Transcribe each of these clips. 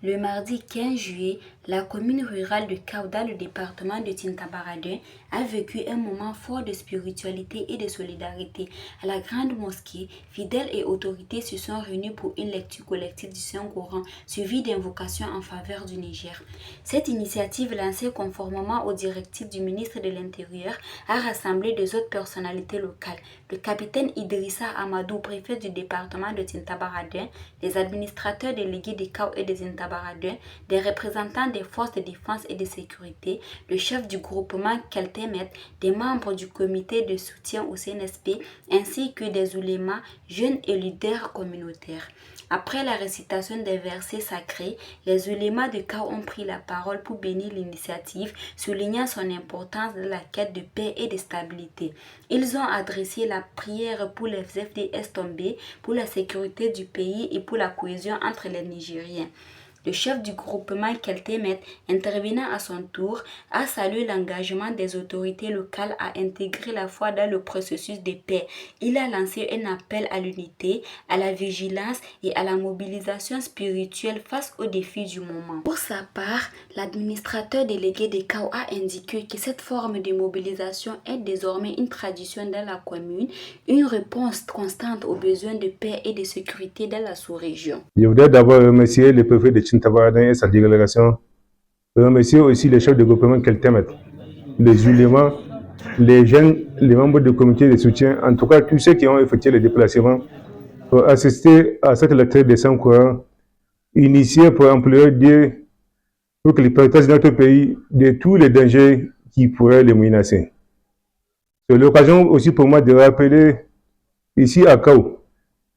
Le mardi 15 juillet, la commune rurale de Kao, dans le département de Tintabaradun, a vécu un moment fort de spiritualité et de solidarité. À la grande mosquée, fidèles et autorités se sont réunis pour une lecture collective du Saint-Coran, suivie d'invocations en faveur du Niger. Cette initiative, lancée conformément aux directives du ministre de l'Intérieur, a rassemblé des autres personnalités locales. Le capitaine Idrissa Amadou, préfet du département de Tintabaradun, des administrateurs délégués des Kao et des Tintabaradun, des représentants des forces de défense et de sécurité, le chef du groupement Keltemet, des membres du comité de soutien au CNSP, ainsi que des oulémas, jeunes et leaders communautaires. Après la récitation des versets sacrés, les oulémas de Kao ont pris la parole pour bénir l'initiative, soulignant son importance dans la quête de paix et de stabilité. Ils ont adressé la prière pour les FDS tombés, pour la sécurité du pays et pour la cohésion entre les Nigériens. Le chef du groupement Keltemet, intervenant à son tour, a salué l'engagement des autorités locales à intégrer la foi dans le processus de paix. Il a lancé un appel à l'unité, à la vigilance et à la mobilisation spirituelle face aux défis du moment. Pour sa part, l'administrateur délégué des Kao a indiqué que cette forme de mobilisation est désormais une tradition dans la commune, une réponse constante aux besoins de paix et de sécurité dans la sous-région. Je voudrais d'abord remercier le préfet de Tintabaradun et sa délégation, remercier aussi les chefs de groupement Keltemet, les ulémas, les jeunes, les membres du comité de soutien, en tout cas tous ceux qui ont effectué le déplacement pour assister à cette lecture de Saint-Coran, initiée pour employer Dieu pour qu'il protège notre pays de tous les dangers qui pourraient le menacer. C'est l'occasion aussi pour moi de rappeler ici à Kao,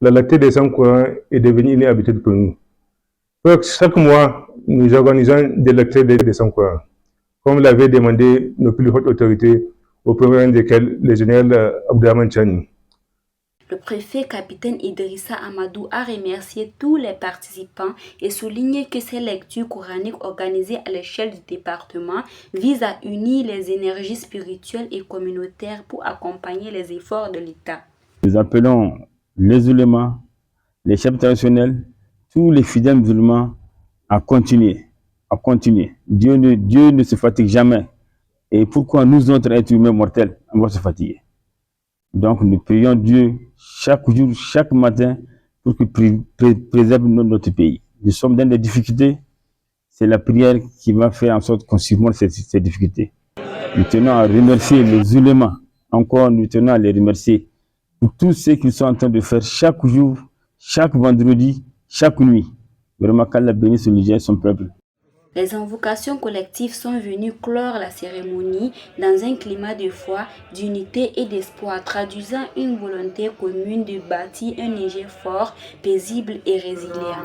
la lecture de Saint-Coran est devenue une habitude pour nous. Chaque mois, nous organisons des lectures de Saint-Coran, comme l'avaient demandé nos plus hautes autorités, au premier rang desquelles le général Abdraman Chani. Le préfet capitaine Idrissa Amadou a remercié tous les participants et souligné que ces lectures coraniques organisées à l'échelle du département visent à unir les énergies spirituelles et communautaires pour accompagner les efforts de l'État. Nous appelons les oulémas, les chefs traditionnels, tous les fidèles musulmans à continuer, Dieu ne se fatigue jamais. Et pourquoi nous autres êtres humains mortels, on va se fatiguer? Donc nous prions Dieu chaque jour, chaque matin, pour qu'il préserve notre pays. Nous sommes dans des difficultés, c'est la prière qui va faire en sorte qu'on surmonte ces difficultés. Nous tenons à remercier les oulémas, encore nous tenons à les remercier pour tout ce qu'ils sont en train de faire chaque jour, chaque vendredi, chaque nuit. Vraiment qu'Allah bénisse le Niger et son peuple. Les invocations collectives sont venues clore la cérémonie dans un climat de foi, d'unité et d'espoir, traduisant une volonté commune de bâtir un Niger fort, paisible et résilient.